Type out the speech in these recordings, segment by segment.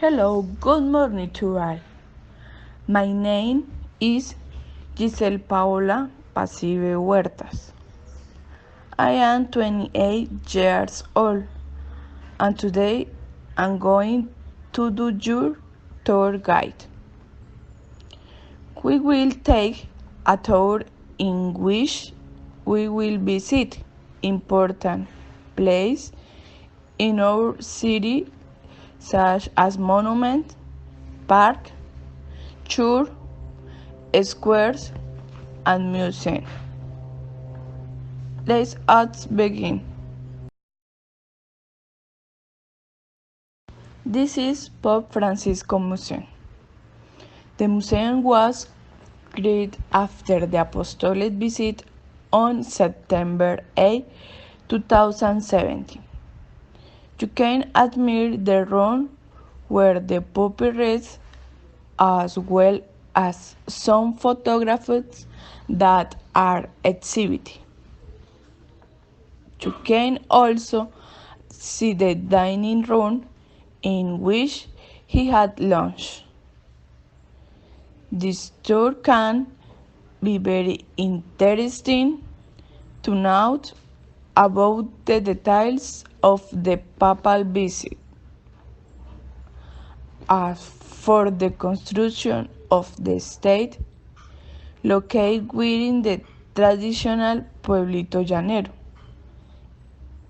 Hello, good morning to all. My name is Yissel Paola PASIVE Huertas. I am 28 years old and today I'm going to do your tour guide. We will take a tour in which we will visit important places in our city such as monument, park, church, squares, and museum. Let's begin. This is Pope Francisco Museum. The museum was created after the apostolic visit on September 8, 2017. You can admire the room where the Pope reads, as well as some photographs that are exhibited. You can also see the dining room in which he had lunch. This tour can be very interesting to note about the details of the papal visit. As for the construction of the state, located within the traditional Pueblito Llanero,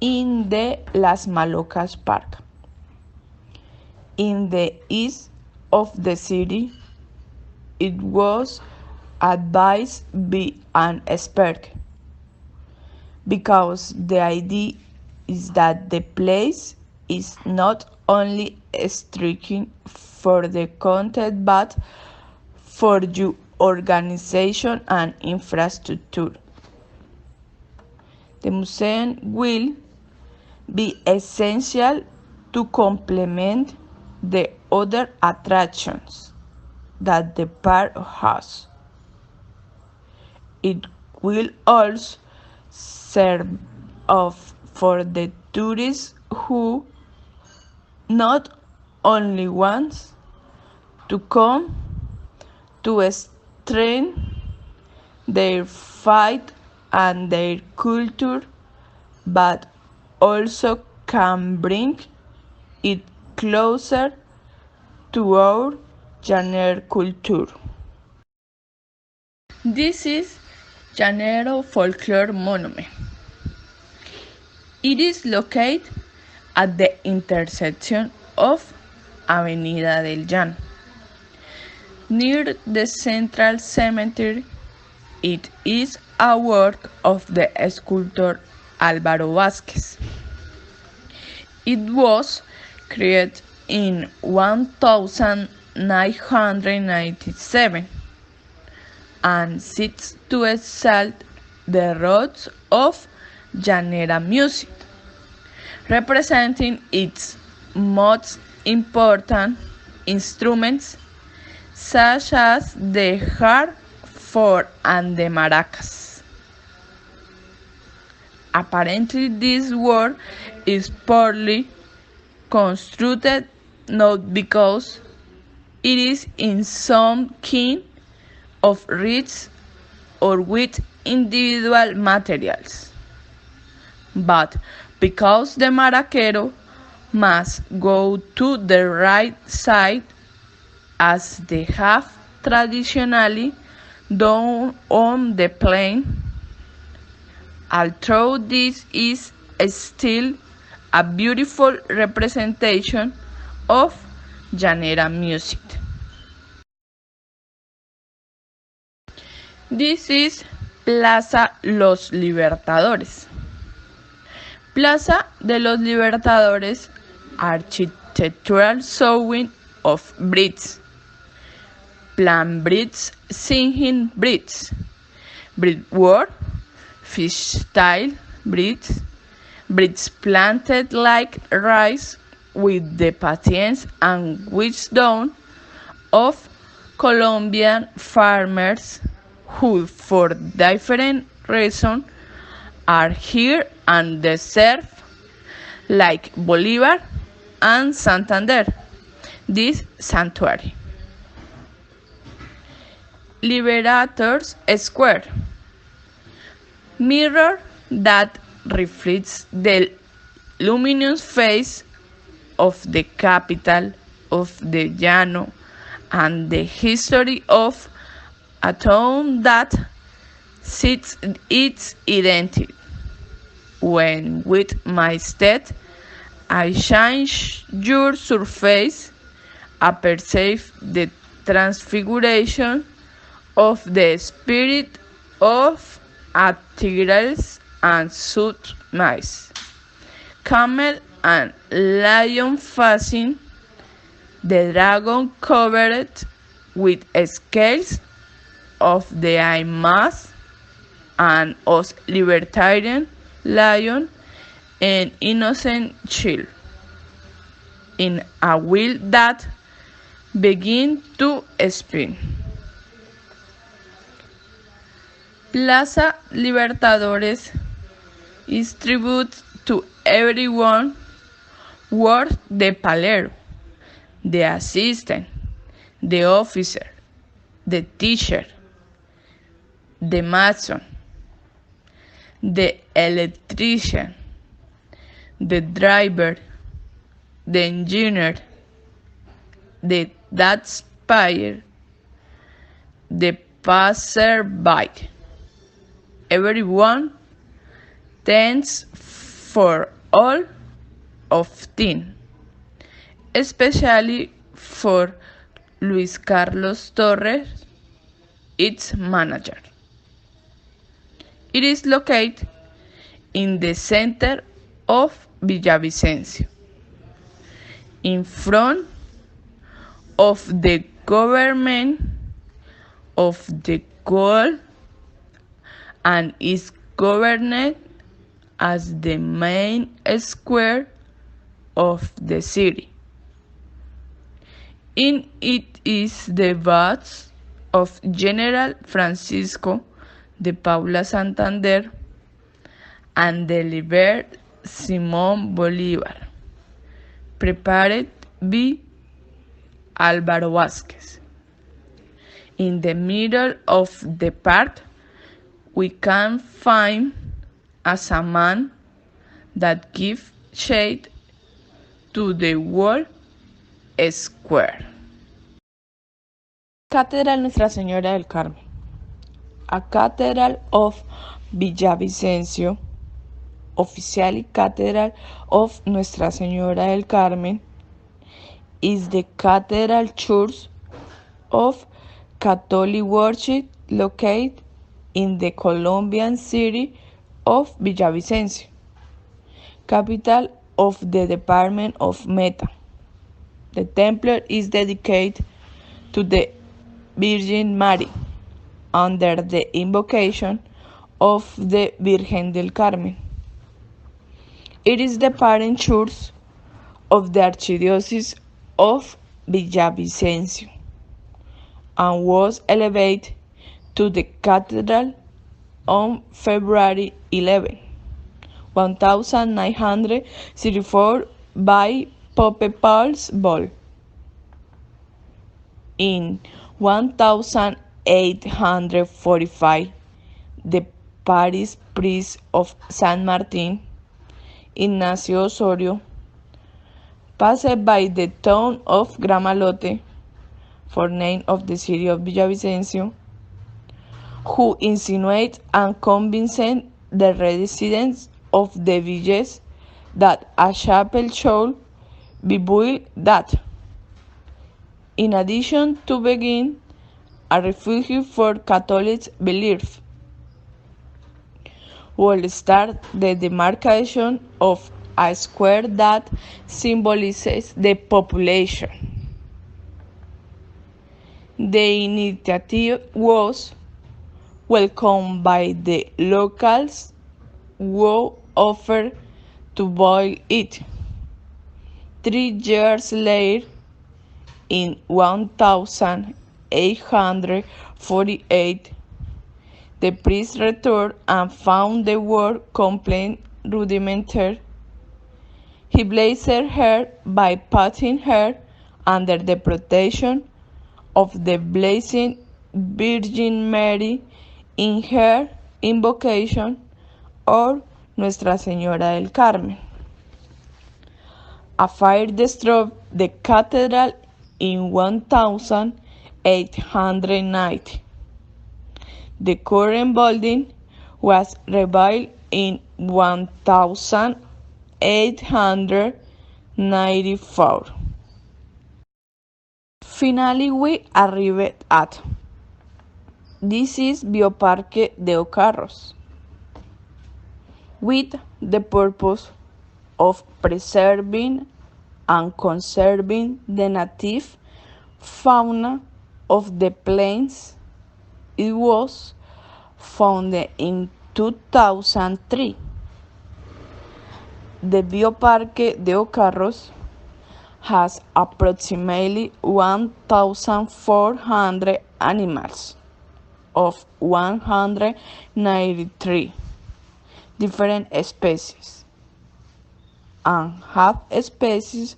in the Las Malocas Park. In the east of the city, it was advised be an expert, because the idea is that the place is not only striking for the content but for your organization and infrastructure. The museum will be essential to complement the other attractions that the park has. It will also serve for the tourists who not only want to come to strengthen their faith and their culture, but also can bring it closer to our Llanero culture. This is Llanero Folklore Monument. It is located at the intersection of Avenida del Llano, near the Central Cemetery. It is a work of the sculptor Álvaro Vázquez. It was created in 1997 and seeks to exalt the roots of Llanera music, representing its most important instruments such as the harp, flute, and the maracas. Apparently, this work is poorly constructed, not because it is in some kind of rich or with individual materials, but because the maraquero must go to the right side as they have traditionally done on the plain. Although this is still a beautiful representation of Llanera music. This is Plaza Los Libertadores. Plaza de los Libertadores, architectural showing of bridges, plan bridges, singing bridges, brickwork, fish style bridges, bridges planted like rice with the patience and wisdom of Colombian farmers who, for different reasons, are here and deserve, like Bolívar and Santander, this sanctuary. Liberators Square, mirror that reflects the luminous face of the capital of the Llano and the history of a town that seeks its identity. When with my stead I change your surface, I perceive the transfiguration of the spirit of a tigress and sooth mice, camel and lion facing, the dragon covered with scales of the eye mask, and us libertarian lion and innocent child, in a wheel that begin to spin. Plaza Libertadores is tribute to everyone worth the palero, the assistant, the officer, the teacher, the mason, the electrician, the driver, the engineer, the taxpayer, the passerby. Everyone tends for all of things, especially for Luis Carlos Torres, its manager. It is located in the center of Villavicencio, in front of the government of the goal, and is governed as the main square of the city. In it is the bust of General Francisco de Paula Santander and the Liber Simón Bolívar, prepared by Álvaro Vázquez. In the middle of the park, we can find as a man that gives shade to the whole square. Catedral Nuestra Señora del Carmen. A Cathedral of Villavicencio, officially Cathedral of Nuestra Señora del Carmen, is the cathedral church of Catholic worship located in the Colombian city of Villavicencio, capital of the department of Meta. The temple is dedicated to the Virgin Mary under the invocation of the Virgen del Carmen. It is the parent church of the Archdiocese of Villavicencio and was elevated to the cathedral on February 11, 1934 by Pope Paul's Bull. In 1845, the parish priest of San Martin, Ignacio Osorio, passed by the town of Gramalote, for name of the city of Villavicencio, who insinuated and convinced the residents of the village that a chapel should be built that, in addition to begin a refuge for Catholic belief, will start the demarcation of a square that symbolizes the population. The initiative was welcomed by the locals, who offered to build it. 3 years later, in 1848, the priest returned and found the work complete rudimentary. He blessed her by patting her under the protection of the Blessed Virgin Mary in her invocation, or Nuestra Señora del Carmen. A fire destroyed the cathedral in 1890. The current building was rebuilt in 1894. Finally, we arrived at this is Bioparque de Ocarros, with the purpose of preserving and conserving the native fauna of the plains. It was founded in 2003. The Bioparque de Ocarros has approximately 1,400 animals of 193 different species and half species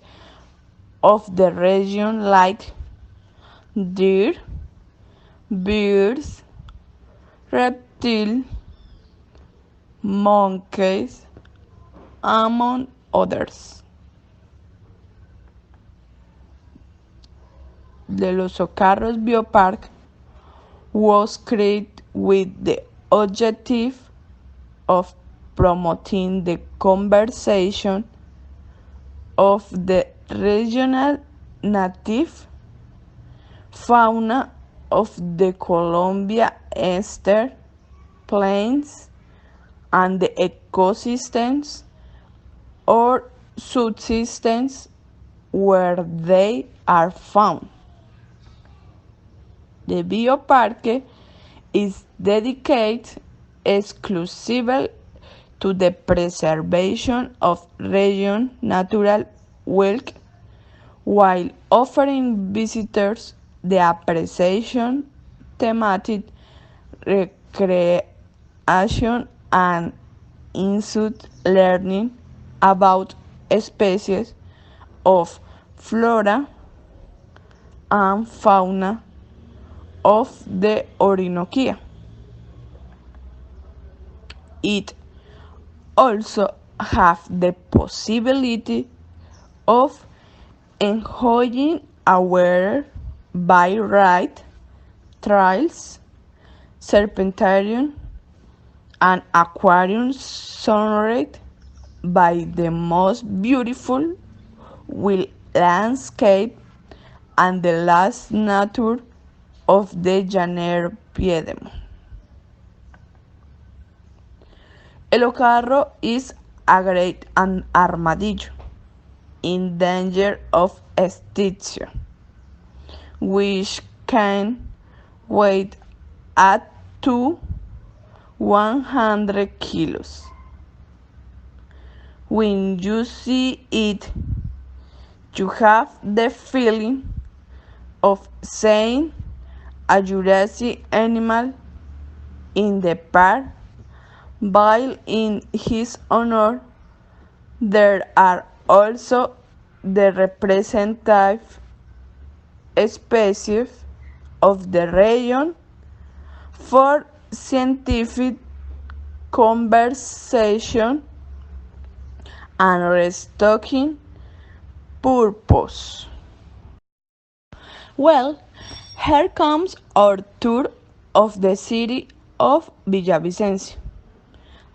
of the region like deer, birds, reptiles, monkeys, among others. The Los Ocarros Biopark was created with the objective of promoting the conservation of the regional native fauna of the Colombia Eastern Plains and the ecosystems or subsystems where they are found. The Bioparque is dedicated exclusively to the preservation of region natural wealth, while offering visitors the appreciation, thematic recreation, and in-depth learning about species of flora and fauna of the Orinoquia. It also has the possibility of enjoying aware by ride, trails, serpentarium, and aquarium surrounded by the most beautiful wild landscape and the last nature of the Llaner Piedmont. El ocarro is a great armadillo in danger of extinction, which can weigh up to 100 kilos. When you see it, you have the feeling of seeing a Jurassic animal in the park, while in his honor there are also the representative species of the region for scientific conservation and restocking purpose. Well, here comes our tour of the city of Villavicencio.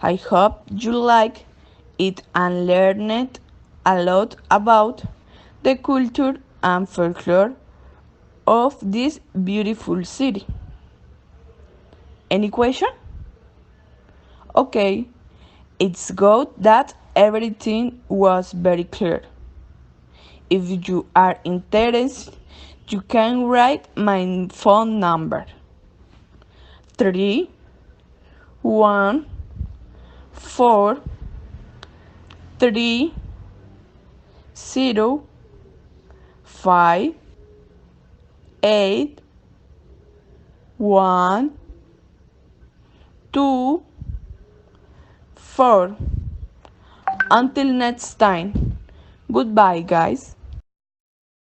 I hope you like it and learned a lot about the culture and folklore of this beautiful city. Any question? Okay, it's good that everything was very clear. If you are interested, you can write my phone number 3 1 4 3 0 5 8 1 2 4. Until next time, goodbye, guys.